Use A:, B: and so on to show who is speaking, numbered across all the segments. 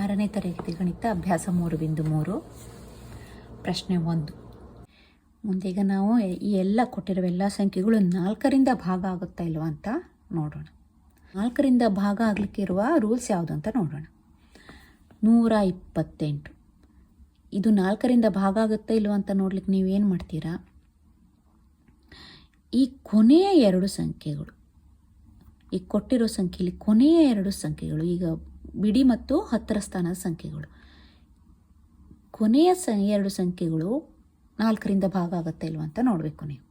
A: 6ನೇ ತರಗತಿ ಗಣಿತ ಅಭ್ಯಾಸ 3.3 ಪ್ರಶ್ನೆ 1. ಮುಂದೀಗ ನಾವು ಈ ಎಲ್ಲ ಕೊಟ್ಟಿರುವ ಎಲ್ಲ ಸಂಖ್ಯೆಗಳು 4ರಿಂದ ಭಾಗ ಆಗುತ್ತಾ ಇಲ್ವಾ ಅಂತ ನೋಡೋಣ. 4ರಿಂದ ಭಾಗ ಆಗಲಿಕ್ಕಿರುವ ರೂಲ್ಸ್ ಯಾವುದು ಅಂತ ನೋಡೋಣ. 128 ಇದು 4ರಿಂದ ಭಾಗ ಆಗುತ್ತಾ ಇಲ್ವಾ ಅಂತ ನೋಡ್ಲಿಕ್ಕೆ ನೀವೇನು ಮಾಡ್ತೀರಾ, ಈ ಕೊನೆಯ ಎರಡು ಸಂಖ್ಯೆಗಳು, ಈ ಕೊಟ್ಟಿರೋ ಸಂಖ್ಯೆಯಲ್ಲಿ ಕೊನೆಯ ಎರಡು ಸಂಖ್ಯೆಗಳು, ಈಗ ಬಿಡಿ ಮತ್ತು 10ರ ಸ್ಥಾನದ ಸಂಖ್ಯೆಗಳು, ಕೊನೆಯ ಎರಡು ಸಂಖ್ಯೆಗಳು 4ರಿಂದ ಭಾಗ ಆಗುತ್ತಾ ಇಲ್ವ ಅಂತ ನೋಡಬೇಕು ನೀವು.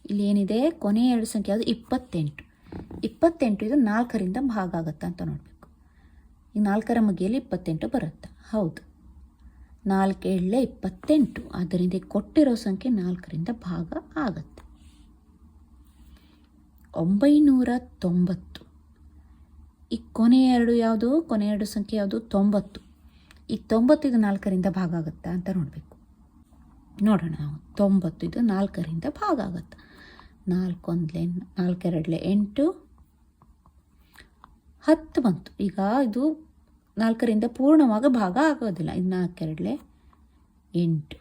A: ಇಲ್ಲಿ ಏನಿದೆ, ಕೊನೆಯ ಎರಡು ಸಂಖ್ಯೆ ಯಾವುದು, 28 ಇದು 4ರಿಂದ ಭಾಗ ಆಗುತ್ತಾ ಅಂತ ನೋಡಬೇಕು. ಈ 4ರ ಮಧ್ಯೆಯಲ್ಲಿ 28 ಬರುತ್ತಾ? ಹೌದು, 4 7 28. ಆದ್ದರಿಂದ ಕೊಟ್ಟಿರೋ ಸಂಖ್ಯೆ 4ರಿಂದ ಭಾಗ ಆಗುತ್ತೆ. 990 ಈ ಕೊನೆಯ ಎರಡು ಯಾವುದು, ಕೊನೆಯ ಎರಡು ಸಂಖ್ಯೆ ಯಾವುದು, 90. ಈ 90 ಇದು 4ರಿಂದ ಭಾಗ ಆಗುತ್ತಾ ಅಂತ ನೋಡಬೇಕು. ನೋಡೋಣ ನಾವು. 90 ಇದು 4ರಿಂದ ಭಾಗ ಆಗುತ್ತೆ. 4 1 4 2 8 10 ಬಂತು. ಈಗ ಇದು 4ರಿಂದ ಪೂರ್ಣವಾಗಿ ಭಾಗ ಆಗೋದಿಲ್ಲ. ಇದು 4 2 8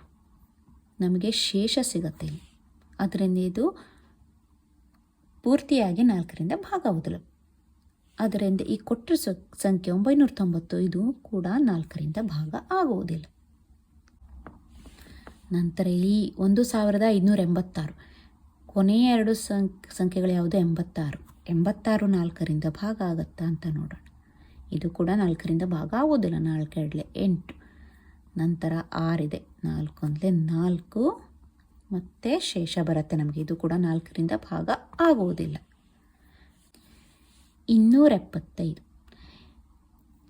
A: ನಮಗೆ ಶೇಷ ಸಿಗುತ್ತೆ ಇಲ್ಲಿ. ಅದರಿಂದ ಇದು ಪೂರ್ತಿಯಾಗಿ 4ರಿಂದ ಭಾಗ ಆಗೋದಿಲ್ಲ. ಅದರಿಂದ ಈ ಕೊಟ್ಟಿರೋ ಸಂಖ್ಯೆ 990 ಇದು ಕೂಡ 4ರಿಂದ ಭಾಗ ಆಗುವುದಿಲ್ಲ. ನಂತರ ಈ 1586 ಕೊನೆಯ ಎರಡು ಸಂಖ್ಯೆಗಳು ಯಾವುದು, 86 4ರಿಂದ ಭಾಗ ಆಗುತ್ತಾ ಅಂತ ನೋಡೋಣ. ಇದು ಕೂಡ 4ರಿಂದ ಭಾಗ ಆಗೋದಿಲ್ಲ. 4 2 8 ನಂತರ 6 ಇದೆ. 4 1 4 ಮತ್ತು ಶೇಷ ಬರುತ್ತೆ ನಮಗೆ. ಇದು ಕೂಡ 4ರಿಂದ ಭಾಗ ಆಗುವುದಿಲ್ಲ. 275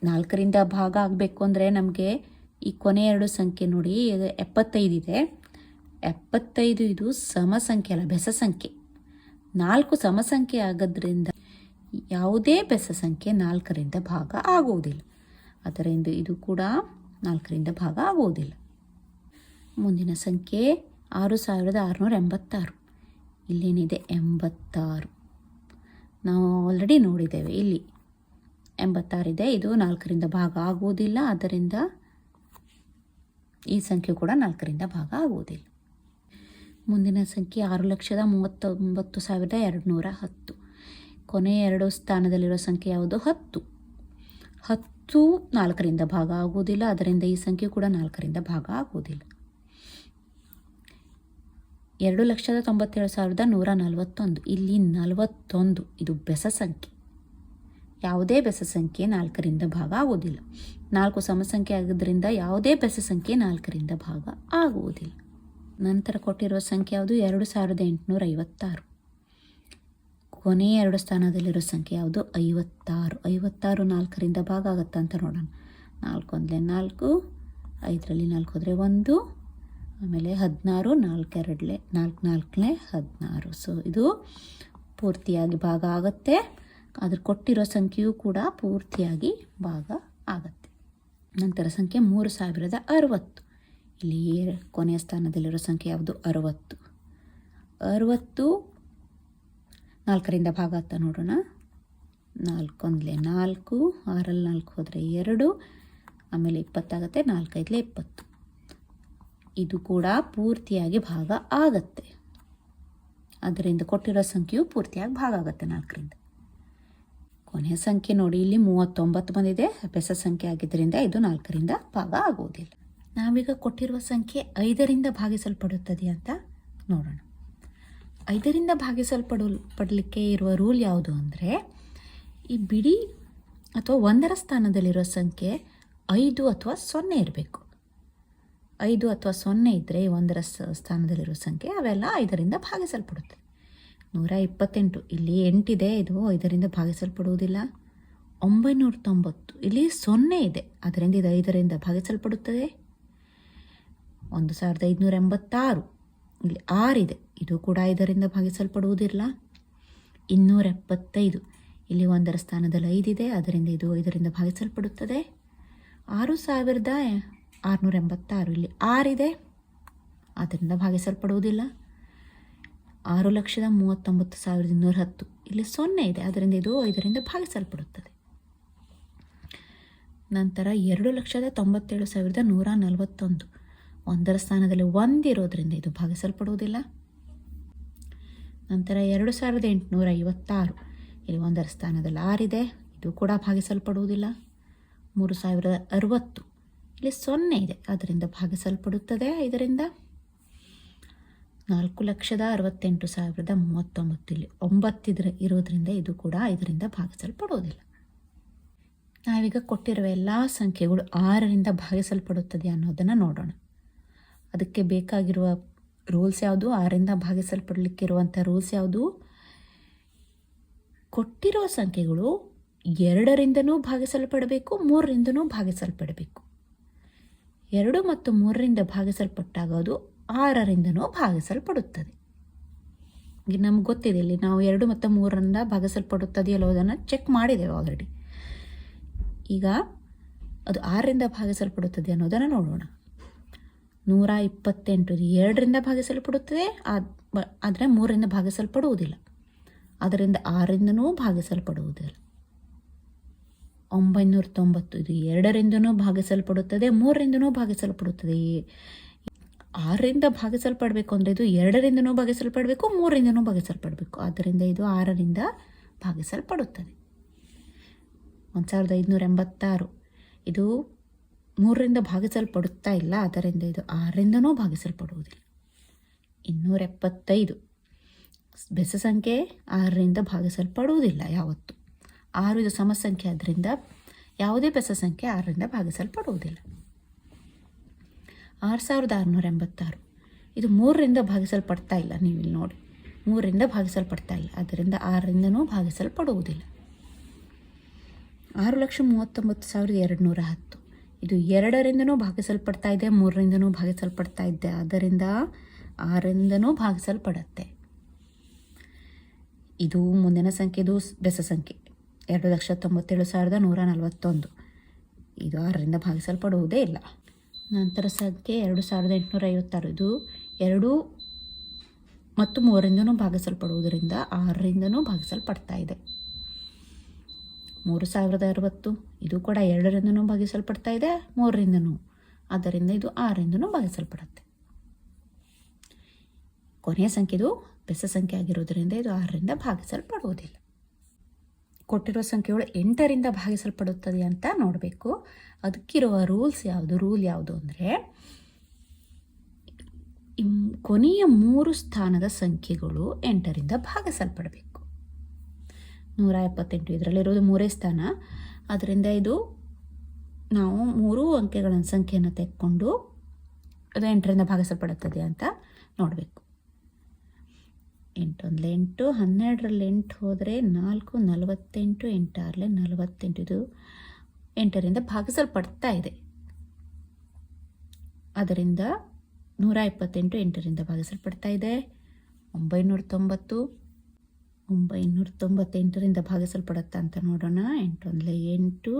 A: 4ರಿಂದ ಭಾಗ ಆಗಬೇಕು ಅಂದರೆ ನಮಗೆ ಈ ಕೊನೆಯ ಎರಡು ಸಂಖ್ಯೆ ನೋಡಿ, 75 ಇದೆ. 75 ಇದು ಸಮ ಸಂಖ್ಯೆ ಅಲ್ಲ, ಬೆಸ ಸಂಖ್ಯೆ. 4 ಸಮ ಸಂಖ್ಯೆ ಆಗೋದ್ರಿಂದ ಯಾವುದೇ ಬೆಸ ಸಂಖ್ಯೆ 4ರಿಂದ ಭಾಗ ಆಗುವುದಿಲ್ಲ. ಅದರಿಂದ ಇದು ಕೂಡ 4ರಿಂದ ಭಾಗ ಆಗುವುದಿಲ್ಲ. ಮುಂದಿನ ಸಂಖ್ಯೆ 6686. ಇಲ್ಲೇನಿದೆ, 86. ನಾವು ಆಲ್ರೆಡಿ ನೋಡಿದ್ದೇವೆ. ಇಲ್ಲಿ 86 ಇದೆ. ಇದು 4ರಿಂದ ಭಾಗ ಆಗುವುದಿಲ್ಲ. ಆದ್ದರಿಂದ ಈ ಸಂಖ್ಯೆ ಕೂಡ 4ರಿಂದ ಭಾಗ ಆಗುವುದಿಲ್ಲ. ಮುಂದಿನ ಸಂಖ್ಯೆ 6,39,210. ಕೊನೆಯ ಎರಡು ಸ್ಥಾನದಲ್ಲಿರೋ ಸಂಖ್ಯೆ ಯಾವುದು, 10. 10 4ರಿಂದ ಭಾಗ ಆಗುವುದಿಲ್ಲ. ಅದರಿಂದ ಈ ಸಂಖ್ಯೆ ಕೂಡ 4ರಿಂದ ಭಾಗ ಆಗುವುದಿಲ್ಲ. 2,97,141. ಇಲ್ಲಿ 41 ಇದು ಬೆಸ ಸಂಖ್ಯೆ. ಯಾವುದೇ ಬೆಸ ಸಂಖ್ಯೆ 4ರಿಂದ ಭಾಗ ಆಗುವುದಿಲ್ಲ. 4 ಸಮ ಸಂಖ್ಯೆ ಆಗೋದ್ರಿಂದ ಯಾವುದೇ ಬೆಸ ಸಂಖ್ಯೆ 4ರಿಂದ ಭಾಗ ಆಗುವುದಿಲ್ಲ. ನಂತರ ಕೊಟ್ಟಿರುವ ಸಂಖ್ಯೆ ಯಾವುದು, 2856. ಕೊನೆಯ ಎರಡು ಸ್ಥಾನದಲ್ಲಿರೋ ಸಂಖ್ಯೆ ಯಾವುದು, 56. 56 4ರಿಂದ ಭಾಗ ಆಗುತ್ತಾ ಅಂತ ನೋಡೋಣ. 4 1 4 5ರಲ್ಲಿ 4 ಹೋದರೆ 1, ಆಮೇಲೆ 16 4 2 4 16. ಸೊ ಇದು ಪೂರ್ತಿಯಾಗಿ ಭಾಗ ಆಗುತ್ತೆ. ಅದ್ರ ಕೊಟ್ಟಿರೋ ಸಂಖ್ಯೆಯೂ ಕೂಡ ಪೂರ್ತಿಯಾಗಿ ಭಾಗ ಆಗುತ್ತೆ. ನಂತರ ಸಂಖ್ಯೆ 3060. ಇಲ್ಲಿ ಕೊನೆಯ ಸ್ಥಾನದಲ್ಲಿರೋ ಸಂಖ್ಯೆ ಯಾವುದು, 60. 60 4ರಿಂದ ಭಾಗ ಆಗುತ್ತಾ ನೋಡೋಣ. 4 1 4 6ರಲ್ಲಿ 4 ಹೋದರೆ 2, ಆಮೇಲೆ 20 ಆಗುತ್ತೆ. 4 5 20. ಇದು ಕೂಡ ಪೂರ್ತಿಯಾಗಿ ಭಾಗ ಆಗುತ್ತೆ. ಅದರಿಂದ ಕೊಟ್ಟಿರೋ ಸಂಖ್ಯೆಯು ಪೂರ್ತಿಯಾಗಿ ಭಾಗ ಆಗುತ್ತೆ 4ರಿಂದ. ಕೊನೆಯ ಸಂಖ್ಯೆ ನೋಡಿ, ಇಲ್ಲಿ 39 ಬಂದಿದೆ. ಬೆಸ ಸಂಖ್ಯೆ ಆಗಿದ್ದರಿಂದ ಇದು 4ರಿಂದ ಭಾಗ ಆಗುವುದಿಲ್ಲ. ನಾವೀಗ ಕೊಟ್ಟಿರುವ ಸಂಖ್ಯೆ 5ರಿಂದ ಭಾಗಿಸಲ್ಪಡುತ್ತದೆ ಅಂತ ನೋಡೋಣ. 5ರಿಂದ ಭಾಗಿಸಲ್ಪಡಲಿಕ್ಕೆ ಇರುವ ರೂಲ್ ಯಾವುದು ಅಂದರೆ, ಈ ಬಿಡಿ ಅಥವಾ 1ರ ಸ್ಥಾನದಲ್ಲಿರೋ ಸಂಖ್ಯೆ 5 ಅಥವಾ 0 ಇರಬೇಕು. 5 ಅಥವಾ 0 ಇದ್ದರೆ 1ರ ಸ್ಥಾನದಲ್ಲಿರೋ ಸಂಖ್ಯೆ ಅವೆಲ್ಲ 5ರಿಂದ ಭಾಗಿಸಲ್ಪಡುತ್ತೆ. 128 ಇಲ್ಲಿ 8 ಇದೆ. ಇದು 5ರಿಂದ ಭಾಗಿಸಲ್ಪಡುವುದಿಲ್ಲ. 990 ಇಲ್ಲಿ 0 ಇದೆ. ಅದರಿಂದ ಇದು 5ರಿಂದ ಭಾಗಿಸಲ್ಪಡುತ್ತದೆ. 1586 ಇಲ್ಲಿ 6 ಇದೆ. ಇದು ಕೂಡ 5ರಿಂದ ಭಾಗಿಸಲ್ಪಡುವುದಿಲ್ಲ. 275 ಇಲ್ಲಿ 1ರ ಸ್ಥಾನದಲ್ಲಿ 5 ಇದೆ. ಅದರಿಂದ ಇದು 5ರಿಂದ ಭಾಗಿಸಲ್ಪಡುತ್ತದೆ. 6686 ಇಲ್ಲಿ 6 ಇದೆ. ಅದರಿಂದ ಭಾಗಿಸಲ್ಪಡುವುದಿಲ್ಲ. 6,39,210 ಇಲ್ಲಿ 0 ಇದೆ. ಅದರಿಂದ ಇದು 5ರಿಂದ ಭಾಗಿಸಲ್ಪಡುತ್ತದೆ. ನಂತರ 2,97,141 ಒಂದರ ಸ್ಥಾನದಲ್ಲಿ ಒಂದಿರೋದ್ರಿಂದ ಇದು ಭಾಗಿಸಲ್ಪಡುವುದಿಲ್ಲ. ನಂತರ 2,856 ಇಲ್ಲಿ ಒಂದರ ಸ್ಥಾನದಲ್ಲಿ 6 ಇದೆ, ಇದು ಕೂಡ ಭಾಗಿಸಲ್ಪಡುವುದಿಲ್ಲ. 3,060 ಇಲ್ಲಿ 0 ಇದೆ, ಅದರಿಂದ ಭಾಗಿಸಲ್ಪಡುತ್ತದೆ 5ರಿಂದ. 4,68,039 ಇಲ್ಲಿ 9 ಇರೋದ್ರಿಂದ ಇದು ಕೂಡ 5ರಿಂದ ಭಾಗಿಸಲ್ಪಡುವುದಿಲ್ಲ. ನಾವೀಗ ಕೊಟ್ಟಿರುವ ಎಲ್ಲ ಸಂಖ್ಯೆಗಳು 6ರಿಂದ ಭಾಗಿಸಲ್ಪಡುತ್ತದೆ ಅನ್ನೋದನ್ನು ನೋಡೋಣ. ಅದಕ್ಕೆ ಬೇಕಾಗಿರುವ ರೂಲ್ಸ್ ಯಾವುದು? 6ರಿಂದ ಭಾಗಿಸಲ್ಪಡಲಿಕ್ಕಿರುವಂಥ ರೂಲ್ಸ್ ಯಾವುದು? ಕೊಟ್ಟಿರುವ ಸಂಖ್ಯೆಗಳು 2ರಿಂದನೂ ಭಾಗಿಸಲ್ಪಡಬೇಕು, 3ರಿಂದನೂ ಭಾಗಿಸಲ್ಪಡಬೇಕು. 2 ಮತ್ತು 3ರಿಂದ ಭಾಗಿಸಲ್ಪಟ್ಟಾಗ ಅದು 6ರಿಂದನೂ ಭಾಗಿಸಲ್ಪಡುತ್ತದೆ. ಈಗ ನಮ್ಗೆ ಗೊತ್ತಿದೆ, ಇಲ್ಲಿ ನಾವು 2 ಮತ್ತು 3ರಿಂದ ಭಾಗಿಸಲ್ಪಡುತ್ತದೆ ಅನ್ನೋದನ್ನು ಚೆಕ್ ಮಾಡಿದ್ದೇವೆ ಆಲ್ರೆಡಿ. ಈಗ ಅದು 6ರಿಂದ ಭಾಗಿಸಲ್ಪಡುತ್ತದೆ ಅನ್ನೋದನ್ನು ನೋಡೋಣ. 128 2ರಿಂದ ಭಾಗಿಸಲ್ಪಡುತ್ತದೆ, ಆದರೆ 3ರಿಂದ ಭಾಗಿಸಲ್ಪಡುವುದಿಲ್ಲ. ಅದರಿಂದ 6ರಿಂದನೂ ಭಾಗಿಸಲ್ಪಡುವುದಿಲ್ಲ. 990 ಇದು 2ರಿಂದನೂ ಭಾಗಿಸಲ್ಪಡುತ್ತದೆ, 3ರಿಂದನೂ ಭಾಗಿಸಲ್ಪಡುತ್ತದೆ. 6ರಿಂದ ಭಾಗಿಸಲ್ಪಡಬೇಕು ಅಂದರೆ ಇದು 2ರಿಂದನೂ ಭಾಗಿಸಲ್ಪಡಬೇಕು, 3ರಿಂದನೂ ಭಾಗಿಸಲ್ಪಡಬೇಕು. ಆದ್ದರಿಂದ ಇದು 6ರಿಂದ ಭಾಗಿಸಲ್ಪಡುತ್ತದೆ. 1,586 ಇದು 3ರಿಂದ ಭಾಗಿಸಲ್ಪಡುತ್ತಾ ಇಲ್ಲ, ಅದರಿಂದ ಇದು 6ರಿಂದನೂ ಭಾಗಿಸಲ್ಪಡುವುದಿಲ್ಲ. 275 ಬೆಸ ಸಂಖ್ಯೆ 6ರಿಂದ ಭಾಗಿಸಲ್ಪಡುವುದಿಲ್ಲ ಯಾವತ್ತು. 6 ಇದು ಸಮಸಂಖ್ಯೆ, ಆದ್ದರಿಂದ ಯಾವುದೇ ಬೆಸ ಸಂಖ್ಯೆ 6ರಿಂದ ಭಾಗಿಸಲ್ಪಡುವುದಿಲ್ಲ. 6,686 ಇದು 3ರಿಂದ ಭಾಗಿಸಲ್ಪಡ್ತಾ ಇಲ್ಲ. ನೀವು ಇಲ್ಲಿ ನೋಡಿ, 3ರಿಂದ ಭಾಗಿಸಲ್ಪಡ್ತಾ ಇಲ್ಲ, ಅದರಿಂದ 6ರಿಂದನೂ ಭಾಗಿಸಲ್ಪಡುವುದಿಲ್ಲ. 6,39,210 ಇದು 2ರಿಂದನೂ ಭಾಗಿಸಲ್ಪಡ್ತಾ ಇದೆ, 3ರಿಂದನೂ ಭಾಗಿಸಲ್ಪಡ್ತಾ ಇದೆ, ಆದ್ದರಿಂದ 6ರಿಂದನೂ ಭಾಗಿಸಲ್ಪಡುತ್ತೆ. ಇದು ಮುಂದಿನ ಸಂಖ್ಯೆ, ಇದು ಬೆಸ ಸಂಖ್ಯೆ 2,97,141 ಇದು 6ರಿಂದ ಭಾಗಿಸಲ್ಪಡುವುದೇ ಇಲ್ಲ. ನಂತರ ಸಂಖ್ಯೆ 2,856 ಇದು 2 ಮತ್ತು 3ರಿಂದನೂ ಭಾಗಿಸಲ್ಪಡುವುದರಿಂದ 6ರಿಂದನೂ ಭಾಗಿಸಲ್ಪಡ್ತಾ ಇದೆ. 3,060 ಇದು ಕೂಡ 2ರಿಂದನೂ ಭಾಗಿಸಲ್ಪಡ್ತಾ ಇದೆ, 3ರಿಂದನೂ, ಆದ್ದರಿಂದ ಇದು 6ರಿಂದನೂ ಭಾಗಿಸಲ್ಪಡುತ್ತೆ. ಕೊನೆಯ ಸಂಖ್ಯೆ ಇದು ಬೆಸ ಸಂಖ್ಯೆ ಆಗಿರೋದರಿಂದ ಇದು 6ರಿಂದ ಭಾಗಿಸಲ್ಪಡುವುದಿಲ್ಲ. ಕೊಟ್ಟಿರುವ ಸಂಖ್ಯೆಗಳು 8ರಿಂದ ಭಾಗಿಸಲ್ಪಡುತ್ತದೆ ಅಂತ ನೋಡಬೇಕು. ಅದಕ್ಕಿರುವ ರೂಲ್ ಯಾವುದು ಅಂದರೆ, ಕೊನೆಯ 3 ಸ್ಥಾನದ ಸಂಖ್ಯೆಗಳು 8ರಿಂದ ಭಾಗಿಸಲ್ಪಡಬೇಕು. 178 ಇದರಲ್ಲಿರೋದು 3ನೇ ಸ್ಥಾನ, ಅದರಿಂದ ಇದು ನಾವು 3 ಅಂಕೆಗಳ ಸಂಖ್ಯೆಯನ್ನು ತೆಕ್ಕೊಂಡು ಅದು 8ರಿಂದ ಭಾಗಿಸಲ್ಪಡುತ್ತದೆ ಅಂತ ನೋಡಬೇಕು. 8 1 8, 12ರಲ್ಲಿ 8 ಹೋದರೆ 4, 48, 8 6 48 ಇದು 8ರಿಂದ ಭಾಗಿಸಲ್ಪಡ್ತಾ ಇದೆ. ಅದರಿಂದ 128 8ರಿಂದ ಭಾಗಿಸಲ್ಪಡ್ತಾ ಇದೆ. 990 8ರಿಂದ ಭಾಗಿಸಲ್ಪಡುತ್ತಾ ಅಂತ ನೋಡೋಣ. 8 1 8,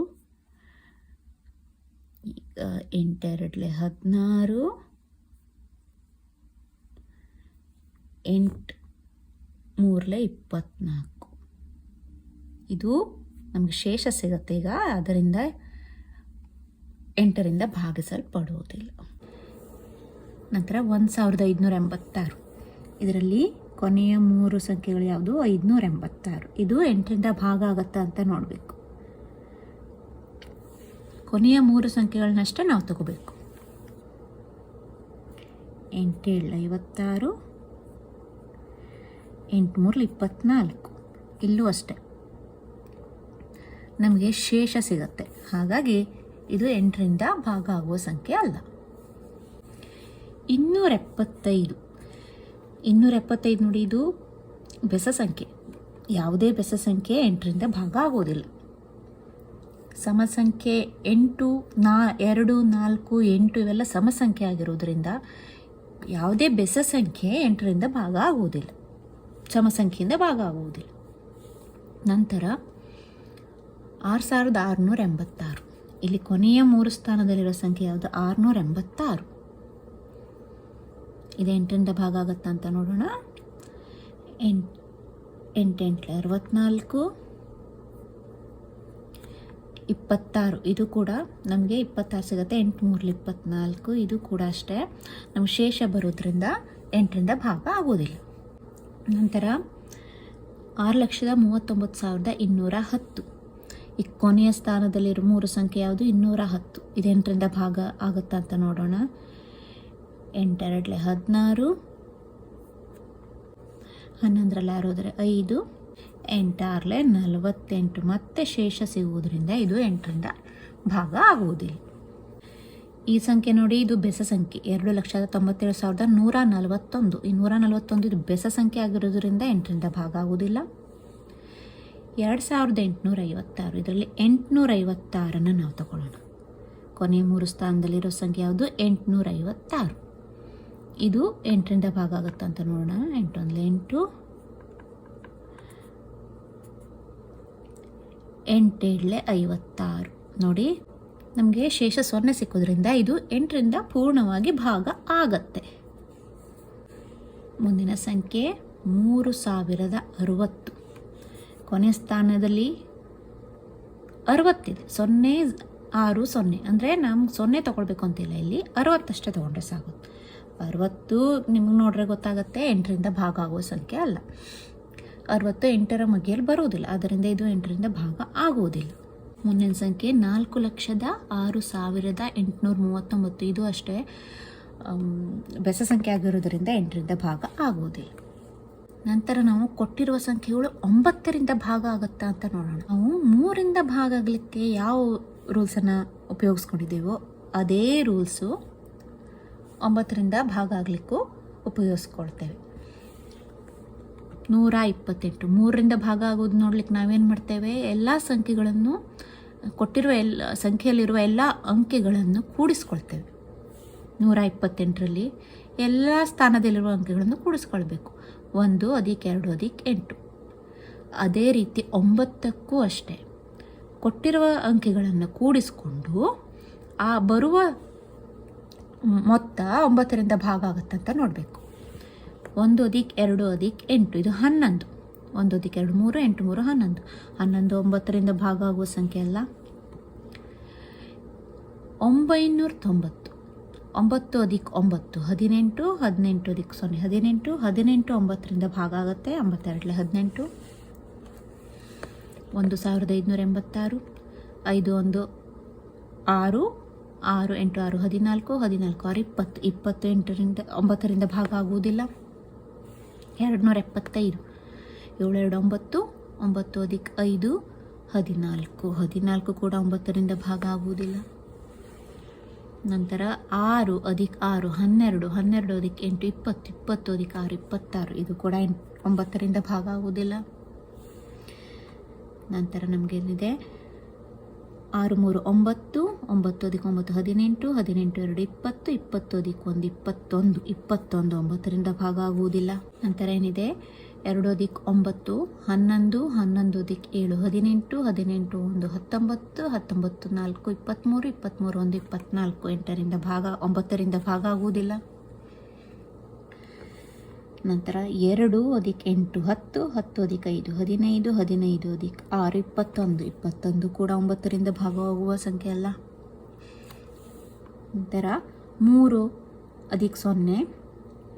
A: ಈಗ 8 2 16, 8 3 24 ಇದು ನಮಗೆ ಶೇಷ ಸಿಗುತ್ತೆ ಈಗ. ಅದರಿಂದ 8ರಿಂದ ಭಾಗಿಸಲ್ಪಡುವುದಿಲ್ಲ. ನಂತರ 1,586 ಇದರಲ್ಲಿ ಕೊನೆಯ 3 ಸಂಖ್ಯೆಗಳು ಯಾವುದು? 586 ಇದು 8ರಿಂದ ಭಾಗ ಆಗುತ್ತಾ ಅಂತ ನೋಡಬೇಕು. ಕೊನೆಯ 3 ಸಂಖ್ಯೆಗಳನ್ನಷ್ಟೇ ನಾವು ತಗೋಬೇಕು. 8 7 56, 8 3 24 ಇಲ್ಲೂ ಅಷ್ಟೆ ನಮಗೆ ಶೇಷ ಸಿಗುತ್ತೆ. ಹಾಗಾಗಿ ಇದು 8ರಿಂದ ಭಾಗ ಆಗುವ ಸಂಖ್ಯೆ ಅಲ್ಲ. 275 ನೋಡಿ, ಇದು ಬೆಸ ಸಂಖ್ಯೆ. ಯಾವುದೇ ಬೆಸ ಸಂಖ್ಯೆ 8ರಿಂದ ಭಾಗ ಆಗುವುದಿಲ್ಲ. ಸಮಸಂಖ್ಯೆ 8 2 4 8 ಇವೆಲ್ಲ ಸಮಸಂಖ್ಯೆ ಆಗಿರೋದ್ರಿಂದ ಯಾವುದೇ ಬೆಸ ಸಂಖ್ಯೆ 8ರಿಂದ ಭಾಗ ಆಗುವುದಿಲ್ಲ, ಸಮಸಂಖ್ಯೆಯಿಂದ ಭಾಗ ಆಗುವುದಿಲ್ಲ. ನಂತರ 6,686 ಇಲ್ಲಿ ಕೊನೆಯ 3 ಸ್ಥಾನದಲ್ಲಿರೋ ಸಂಖ್ಯೆ ಯಾವುದು? 686 ಇದು 8ರಿಂದ ಭಾಗ ಆಗುತ್ತಾ ಅಂತ ನೋಡೋಣ. 8 8 64, 26 ಇದು ಕೂಡ ನಮಗೆ 26 ಸಿಗುತ್ತೆ. 8 3 24 ಇದು ಕೂಡ ಅಷ್ಟೇ ನಮ್ಗೆ ಶೇಷ ಬರೋದ್ರಿಂದ 8ರಿಂದ ಭಾಗ ಆಗೋದಿಲ್ಲ. ನಂತರ 6,39,210 ಈ ಕೊನೆಯ ಸ್ಥಾನದಲ್ಲಿರೋ 3 ಸಂಖ್ಯೆ ಯಾವುದು? 210. ಇದು 8ರಿಂದ ಭಾಗ ಆಗುತ್ತಾ ಅಂತ ನೋಡೋಣ. 8 2 16, 11ರಲ್ಲಿ 6 5, 8 6 48 ಮತ್ತೆ ಶೇಷ ಸಿಗುವುದರಿಂದ ಇದು 8ರಿಂದ ಭಾಗ ಆಗುವುದಿಲ್ಲ. ಈ ಸಂಖ್ಯೆ ನೋಡಿ, ಇದು ಬೆಸ ಸಂಖ್ಯೆ 2,97,141. ಈ 141 ಇದು ಬೆಸ ಸಂಖ್ಯೆ ಆಗಿರೋದ್ರಿಂದ 8ರಿಂದ ಭಾಗ ಆಗುವುದಿಲ್ಲ. 2,856 ಇದರಲ್ಲಿ 856 ನಾವು ತಗೊಳ್ಳೋಣ. ಕೊನೆಯ 3 ಸ್ಥಾನದಲ್ಲಿರೋ ಸಂಖ್ಯೆ ಯಾವುದು? 856. ಇದು 8ರಿಂದ ಭಾಗ ಆಗುತ್ತಾ ಅಂತ ನೋಡೋಣ. 8 1 8, 8 7 56. ನೋಡಿ, ನಮಗೆ ಶೇಷ 0 ಸಿಕ್ಕೋದ್ರಿಂದ ಇದು 8ರಿಂದ ಪೂರ್ಣವಾಗಿ ಭಾಗ ಆಗತ್ತೆ. ಮುಂದಿನ ಸಂಖ್ಯೆ 3,060. ಕೊನೆಯ ಸ್ಥಾನದಲ್ಲಿ 60 ಇದೆ. 0 6 0 ಅಂದರೆ ನಮ್ಗೆ 0 ತೊಗೊಳ್ಬೇಕು ಅಂತಿಲ್ಲ, ಇಲ್ಲಿ 60 ಅಷ್ಟೇ ತೊಗೊಂಡ್ರೆ ಸಾಕು. 60 ನಿಮ್ಗೆ ನೋಡ್ರೆ ಗೊತ್ತಾಗುತ್ತೆ 8ರಿಂದ ಭಾಗ ಆಗುವ ಸಂಖ್ಯೆ ಅಲ್ಲ. 60 8ರ ಮಗ್ಗಿಯಲ್ಲಿ ಬರುವುದಿಲ್ಲ, ಆದ್ದರಿಂದ ಇದು 8ರಿಂದ ಭಾಗ ಆಗುವುದಿಲ್ಲ. ಮುಂದಿನ ಸಂಖ್ಯೆ 4,06,839. ಇದು ಅಷ್ಟೇ ಬೆಸ ಸಂಖ್ಯೆ ಆಗಿರೋದರಿಂದ 8ರಿಂದ ಭಾಗ ಆಗುವುದಿಲ್ಲ. ನಂತರ ನಾವು ಕೊಟ್ಟಿರುವ ಸಂಖ್ಯೆಗಳು 9ರಿಂದ ಭಾಗ ಆಗುತ್ತಾ ಅಂತ ನೋಡೋಣ. ನಾವು 3ರಿಂದ ಭಾಗ ಆಗಲಿಕ್ಕೆ ಯಾವ ರೂಲ್ಸನ್ನು ಉಪಯೋಗಿಸ್ಕೊಂಡಿದ್ದೇವೋ ಅದೇ ರೂಲ್ಸು 9ರಿಂದ ಭಾಗ ಆಗಲಿಕ್ಕೂ ಉಪಯೋಗಿಸ್ಕೊಳ್ತೇವೆ. 128 3ರಿಂದ ಭಾಗ ಆಗೋದು ನೋಡ್ಲಿಕ್ಕೆ ನಾವೇನು ಮಾಡ್ತೇವೆ? ಎಲ್ಲ ಸಂಖ್ಯೆಗಳನ್ನು ಕೊಟ್ಟಿರುವ ಸಂಖ್ಯೆಯಲ್ಲಿರುವ ಎಲ್ಲ ಅಂಕೆಗಳನ್ನು ಕೂಡಿಸ್ಕೊಳ್ತೇವೆ. 128ರಲ್ಲಿ ಎಲ್ಲ ಸ್ಥಾನದಲ್ಲಿರುವ ಅಂಕೆಗಳನ್ನು ಕೂಡಿಸ್ಕೊಳ್ಬೇಕು. 1 + 2 + 8. ಅದೇ ರೀತಿ 9ಕ್ಕೂ ಅಷ್ಟೇ ಕೊಟ್ಟಿರುವ ಅಂಕೆಗಳನ್ನು ಕೂಡಿಸ್ಕೊಂಡು ಆ ಬರುವ ಮೊತ್ತ 9ರಿಂದ ಭಾಗ ಆಗುತ್ತಂತ ನೋಡಬೇಕು. 1 + 2 + 8 ಇದು 11. 1 + 2 3, 8 3 11. 11 9ರಿಂದ ಭಾಗ ಆಗುವ ಸಂಖ್ಯೆ ಅಲ್ಲ. 990. 9 + 9 18, 18 + 0 18, 18 9ರಿಂದ ಭಾಗ ಆಗುತ್ತೆ. 92 18. 1,586. 5 1 6, 6 8 6 14, 14 6 20. 20 9ರಿಂದ ಭಾಗ ಆಗುವುದಿಲ್ಲ. 275. 7 2 9, 9 + 5 14. 14 ಕೂಡ 9ರಿಂದ ಭಾಗ ಆಗುವುದಿಲ್ಲ. ನಂತರ 6 + 6 12, 12 + 8 20, 20 + 6 26. ಇದು ಕೂಡ 9ರಿಂದ ಭಾಗ ಆಗುವುದಿಲ್ಲ. ನಂತರ ನಮಗೇನಿದೆ 6 3 9, 9 + 9 18, 18 2 20, 20 + 1 21. 21 9ರಿಂದ ಭಾಗ ಆಗುವುದಿಲ್ಲ. ನಂತರ ಏನಿದೆ 2 + 9 11, 11 + 7 18, 18 1 19, 19 4 23, 23 1 24. 8ರಿಂದ ಭಾಗ 9ರಿಂದ ಭಾಗ ಆಗುವುದಿಲ್ಲ. ನಂತರ 2 + 8 10, 10 + 5 15, 15 + 6 21. 21 ಕೂಡ 9ರಿಂದ ಭಾಗವಾಗುವ ಸಂಖ್ಯೆ ಅಲ್ಲ. ನಂತರ 3 + 0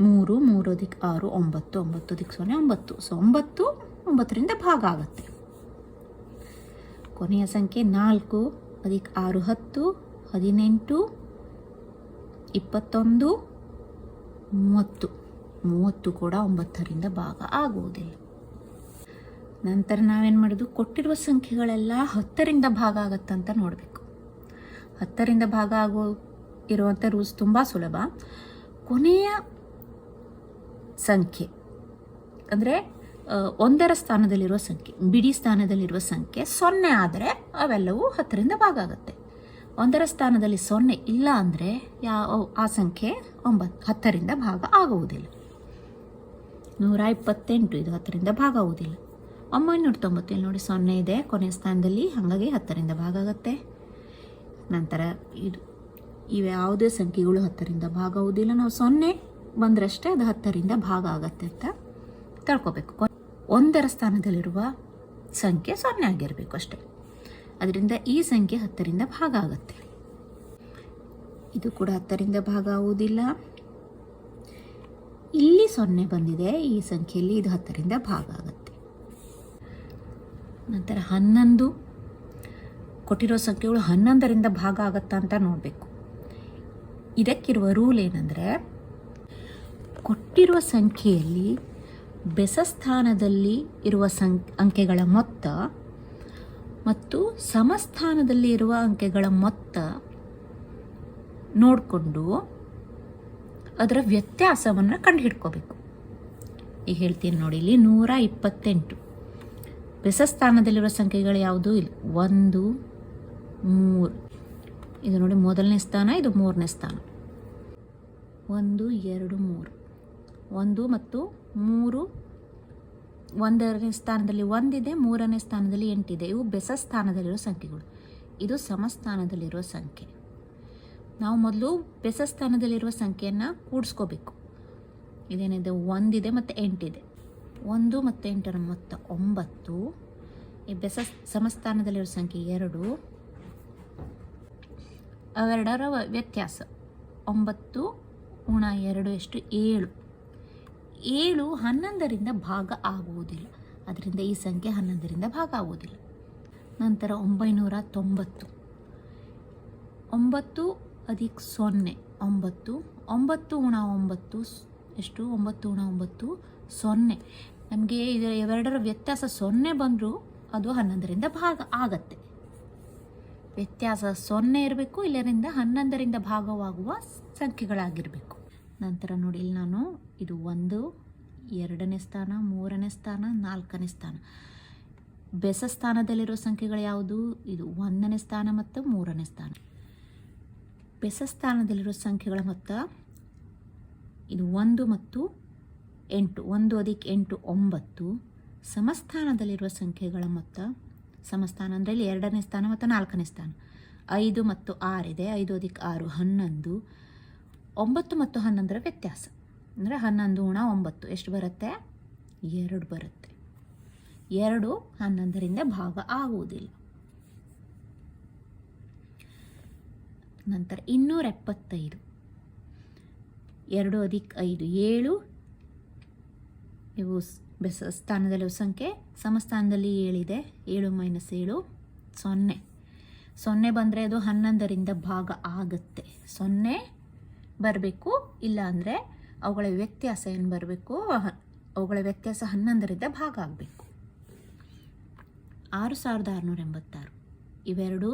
A: 3, 3 + 6 9, 9 + 0 9. ಸೊ 9 9ರಿಂದ ಭಾಗ ಆಗುತ್ತೆ. ಕೊನೆಯ ಸಂಖ್ಯೆ 4 + 6 10, 18 21 30. 30 ಕೂಡ 9ರಿಂದ ಭಾಗ ಆಗುವುದಿಲ್ಲ. ನಂತರ ನಾವೇನು ಮಾಡೋದು? ಕೊಟ್ಟಿರುವ ಸಂಖ್ಯೆಗಳೆಲ್ಲ 10ರಿಂದ ಭಾಗ ಆಗುತ್ತಂತ ನೋಡಬೇಕು. 10ರಿಂದ ಭಾಗ ಇರುವಂಥ ರೂಲ್ಸ್ ತುಂಬ ಸುಲಭ. ಕೊನೆಯ ಸಂಖ್ಯೆ ಅಂದರೆ 1ರ ಸ್ಥಾನದಲ್ಲಿರುವ ಸಂಖ್ಯೆ, ಬಿಡಿ ಸ್ಥಾನದಲ್ಲಿರುವ ಸಂಖ್ಯೆ 0 ಆದರೆ ಅವೆಲ್ಲವೂ 10ರಿಂದ ಭಾಗ ಆಗುತ್ತೆ. 1ರ ಸ್ಥಾನದಲ್ಲಿ 0 ಇಲ್ಲ ಅಂದರೆ ಆ ಸಂಖ್ಯೆ 10ರಿಂದ ಭಾಗ ಆಗುವುದಿಲ್ಲ. 128 ಇದು 10ರಿಂದ ಭಾಗ ಆಗುವುದಿಲ್ಲ. 990 ನೋಡಿ 0 ಇದೆ ಕೊನೆಯ ಸ್ಥಾನದಲ್ಲಿ, ಹಾಗಾಗಿ 10ರಿಂದ ಭಾಗ ಆಗುತ್ತೆ. ನಂತರ ಇವು ಯಾವುದೇ ಸಂಖ್ಯೆಗಳು 10ರಿಂದ ಭಾಗ ಆಗುವುದಿಲ್ಲ. ನಾವು 0 ಬಂದ್ರಷ್ಟೇ ಅದು 10ರಿಂದ ಭಾಗ ಆಗತ್ತೆ ಅಂತ ತಿಳ್ಕೊಬೇಕು. 1ರ ಸ್ಥಾನದಲ್ಲಿರುವ ಸಂಖ್ಯೆ 0 ಆಗಿರಬೇಕು ಅಷ್ಟೇ. ಅದರಿಂದ ಈ ಸಂಖ್ಯೆ 10ರಿಂದ ಭಾಗ ಆಗುತ್ತೆ. ಇದು ಕೂಡ 10ರಿಂದ ಭಾಗ ಆಗುವುದಿಲ್ಲ. ಇಲ್ಲಿ 0 ಬಂದಿದೆ, ಈ ಸಂಖ್ಯೆಯಲ್ಲಿ ಇದು 10ರಿಂದ ಭಾಗ ಆಗುತ್ತೆ. ನಂತರ 11 ಕೊಟ್ಟಿರೋ ಸಂಖ್ಯೆಗಳು 11ರಿಂದ ಭಾಗ ಆಗುತ್ತಾ ಅಂತ ನೋಡಬೇಕು. ಇದಕ್ಕಿರುವ ರೂಲ್ ಏನಂದರೆ, ಕೊಟ್ಟಿರುವ ಸಂಖ್ಯೆಯಲ್ಲಿ ಬೆಸಸ್ಥಾನದಲ್ಲಿ ಇರುವ ಅಂಕೆಗಳ ಮೊತ್ತ ಮತ್ತು ಸಮಸ್ಥಾನದಲ್ಲಿ ಇರುವ ಅಂಕೆಗಳ ಮೊತ್ತ ನೋಡಿಕೊಂಡು ಅದರ ವ್ಯತ್ಯಾಸವನ್ನು ಕಂಡುಹಿಡ್ಕೋಬೇಕು. ಈಗ ಹೇಳ್ತೀನಿ ನೋಡಿ, ಇಲ್ಲಿ 128 ಬೆಸಸ್ಥಾನದಲ್ಲಿರುವ ಸಂಖ್ಯೆಗಳು ಯಾವುದೂ ಇಲ್ಲ. 1, 3, ಇದು ನೋಡಿ ಮೊದಲನೇ ಸ್ಥಾನ, ಇದು 3ನೇ ಸ್ಥಾನ. 1, 2, 3, 1 ಮತ್ತು 3 1ನೇ ಸ್ಥಾನದಲ್ಲಿ 1 ಇದೆ, 3ನೇ ಸ್ಥಾನದಲ್ಲಿ 8 ಇದೆ. ಇವು ಬೆಸಸ್ಥಾನದಲ್ಲಿರೋ ಸಂಖ್ಯೆಗಳು. ಇದು ಸಮಸ್ಥಾನದಲ್ಲಿರುವ ಸಂಖ್ಯೆ. ನಾವು ಮೊದಲು ಬೆಸಸ್ಥಾನದಲ್ಲಿರುವ ಸಂಖ್ಯೆಯನ್ನು ಕೂಡಿಸ್ಕೋಬೇಕು. ಇದೇನಿದೆ, 1 ಇದೆ ಮತ್ತು 8 ಇದೆ. 1 ಮತ್ತು 8ರ ಮೊತ್ತ 9. ಈ ಸಮಸ್ಥಾನದಲ್ಲಿರೋ ಸಂಖ್ಯೆ 2, ಅವೆರಡರ ವ್ಯತ್ಯಾಸ 9 - 2 ಎಷ್ಟು? 7. 7 11ರಿಂದ ಭಾಗ ಆಗುವುದಿಲ್ಲ, ಅದರಿಂದ ಈ ಸಂಖ್ಯೆ 11ರಿಂದ ಭಾಗ ಆಗುವುದಿಲ್ಲ. ನಂತರ 990, 9 ಅಧಿಕ 0, 9. 9 - 9 ಎಷ್ಟು? 9 - 9 0. ನಮಗೆ ಇದರ ಇವೆರಡರ ವ್ಯತ್ಯಾಸ 0 ಬಂದರೂ ಅದು 11ರಿಂದ ಭಾಗ ಆಗತ್ತೆ. ವ್ಯತ್ಯಾಸ 0 ಇರಬೇಕು, ಇಲ್ಲರಿಂದ 11ರಿಂದ ಭಾಗವಾಗುವ ಸಂಖ್ಯೆಗಳಾಗಿರಬೇಕು. ನಂತರ ನೋಡಿ, ಇಲ್ಲಿ ನಾನು ಇದು 1, 2ನೇ ಸ್ಥಾನ, 3ನೇ ಸ್ಥಾನ, 4ನೇ ಸ್ಥಾನ. ಬೆಸಸ್ಥಾನದಲ್ಲಿರೋ ಸಂಖ್ಯೆಗಳು ಯಾವುದು? ಇದು 1ನೇ ಸ್ಥಾನ ಮತ್ತು 3ನೇ ಸ್ಥಾನ. ಬೆಸಸ್ಥಾನದಲ್ಲಿರೋ ಸಂಖ್ಯೆಗಳ ಮೊತ್ತ ಇದು 1 ಮತ್ತು 8. 1 ಅಧಿಕ 8 9. ಸಮಸ್ಥಾನದಲ್ಲಿರುವ ಸಂಖ್ಯೆಗಳ ಮೊತ್ತ, ಸಮಸ್ಥಾನ ಅಂದರೆ ಇಲ್ಲಿ 2ನೇ ಸ್ಥಾನ ಮತ್ತು 4ನೇ ಸ್ಥಾನ. 5 ಮತ್ತು 6 ಇದೆ. 5 ಅಧಿಕ 6 11. 9 ಮತ್ತು 11ರ ವ್ಯತ್ಯಾಸ ಅಂದರೆ 11 - 9 ಎಷ್ಟು ಬರುತ್ತೆ? 2 ಬರುತ್ತೆ. 2 11ರಿಂದ ಭಾಗ ಆಗುವುದಿಲ್ಲ. ನಂತರ 275, 2 ಅಧಿಕ 5 7. ಇವು ಸ್ಥಾನದಲ್ಲಿರುವ ಸಂಖ್ಯೆ. ಸಮಸ್ಥಾನದಲ್ಲಿ 7 ಇದೆ. 7 - 7 0. 0 ಬಂದರೆ ಅದು 11ರಿಂದ ಭಾಗ ಆಗುತ್ತೆ. 0 ಬರಬೇಕು, ಇಲ್ಲ ಅಂದರೆ ಅವುಗಳ ವ್ಯತ್ಯಾಸ ಏನು ಬರಬೇಕು? ಅವುಗಳ ವ್ಯತ್ಯಾಸ 11ರಿಂದ ಭಾಗ ಆಗಬೇಕು. 6686, ಇವೆರಡು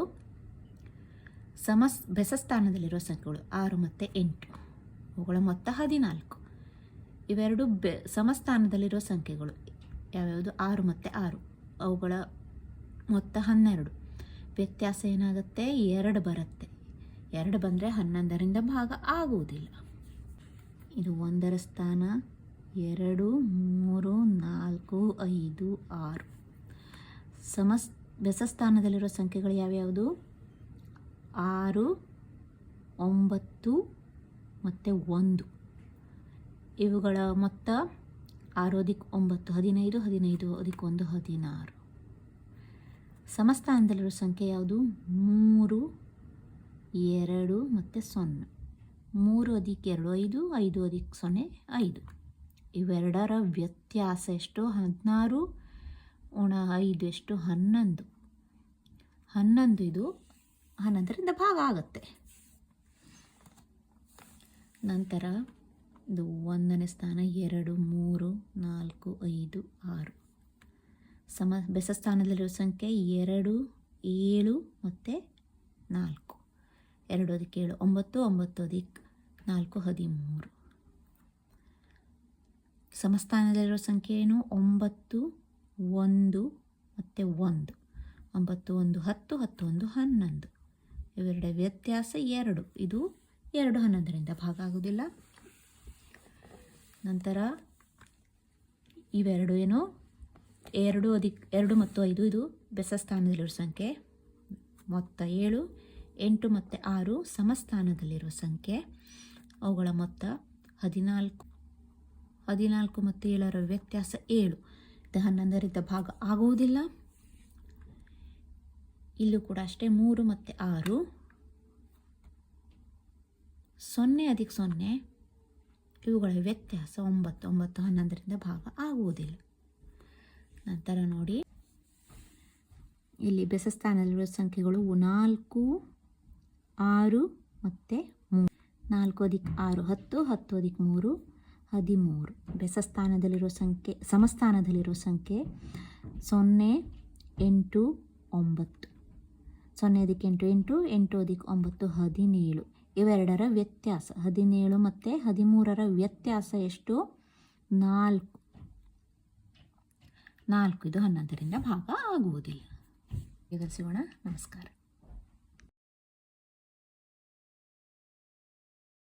A: ಬೆಸಸ್ಥಾನದಲ್ಲಿರುವ ಸಂಖ್ಯೆಗಳು 6 ಮತ್ತು 8. ಅವುಗಳ ಮೊತ್ತ 14. ಇವೆರಡು ಸಮಸ್ಥಾನದಲ್ಲಿರುವ ಸಂಖ್ಯೆಗಳು ಯಾವ್ಯಾವುದು? 6 ಮತ್ತು 6. ಅವುಗಳ ಮೊತ್ತ 12. ವ್ಯತ್ಯಾಸ ಏನಾಗುತ್ತೆ? 2 ಬರುತ್ತೆ. 2 ಬಂದರೆ 11ರಿಂದ ಭಾಗ ಆಗುವುದಿಲ್ಲ. ಇದು 1ರ ಸ್ಥಾನ, 2, 3, 4, 5, 6. ಬೆಸಸ್ಥಾನದಲ್ಲಿರುವ ಸಂಖ್ಯೆಗಳು ಯಾವ್ಯಾವುದು? 6, 9 ಮತ್ತು 1. ಇವುಗಳ ಮೊತ್ತ 6 ಅಧಿಕ 9 15, 15 ಅಧಿಕ 1 16. ಸಮಸ್ಥಾನದಲ್ಲಿರುವ ಸಂಖ್ಯೆ ಯಾವುದು? 3, 2 ಮತ್ತು 0. 3 ಅಧಿಕ 2 5, 5 ಅಧಿಕ 0 5. ಇವೆರಡರ ವ್ಯತ್ಯಾಸ ಎಷ್ಟು? 16 - 5 ಎಷ್ಟು? 11. 11 ಇದು 11ರಿಂದ ಭಾಗ ಆಗುತ್ತೆ. ನಂತರ ಇದು 1ನೇ ಸ್ಥಾನ, 2, 3, 4, 5, 6. ಬೆಸಸ್ಥಾನದಲ್ಲಿರುವ ಸಂಖ್ಯೆ 2, 7 ಮತ್ತು 4. 2 ಅಧಿಕ 7 9, 9 ಅಧಿಕ 4 13. ಸಮಸ್ಥಾನದಲ್ಲಿರುವ ಸಂಖ್ಯೆ ಏನು? 9, 1 ಮತ್ತು 1. 9 1 10, 10 1 11. ಇವೆರಡ ವ್ಯತ್ಯಾಸ 2. ಇದು 2 11ರಿಂದ ಭಾಗ ಆಗುವುದಿಲ್ಲ. ನಂತರ ಇವೆರಡು ಏನು? 2 ಅಧಿಕ 2 ಮತ್ತು 5 ಇದು ಬೆಸಸ್ಥಾನದಲ್ಲಿರುವ ಸಂಖ್ಯೆ. ಮೊತ್ತ 7. 8 ಮತ್ತು 6 ಸಮಸ್ಥಾನದಲ್ಲಿರುವ ಸಂಖ್ಯೆ. ಅವುಗಳ ಮೊತ್ತ 14. 14 ಮತ್ತು 7ರ ವ್ಯತ್ಯಾಸ 7. ಇದು 11ರಿಂದ ಭಾಗ ಆಗುವುದಿಲ್ಲ. ಇಲ್ಲೂ ಕೂಡ ಅಷ್ಟೇ 3 ಮತ್ತು 6 0 ಅಧಿಕ 0 ಇವುಗಳ ವ್ಯತ್ಯಾಸ 9 9 11ರಿಂದ ಭಾಗ ಆಗುವುದಿಲ್ಲ. ನಂತರ ನೋಡಿ ಇಲ್ಲಿ ಬೆಸ ಸ್ಥಾನದಲ್ಲಿರುವ ಸಂಖ್ಯೆಗಳು 4 6 ಮತ್ತು 3. 4 ಅಧಿಕ 6 10 10 ಅಧಿಕ 3 13. ಬೆಸ ಸ್ಥಾನದಲ್ಲಿರೋ ಸಂಖ್ಯೆ ಸಮಸ್ಥಾನದಲ್ಲಿರೋ ಸಂಖ್ಯೆ 0 8 9. 0 ಅಧಿಕ 8 8 8 ಅಧಿಕ 9 17. ಇವೆರಡರ ವ್ಯತ್ಯಾಸ 17 ಮತ್ತು 13ರ ವ್ಯತ್ಯಾಸ ಎಷ್ಟು? 4. ಇದು 11ರಿಂದ ಭಾಗ ಆಗುವುದಿಲ್ಲ. ಈಗ ಸಿಗೋಣ. ನಮಸ್ಕಾರ.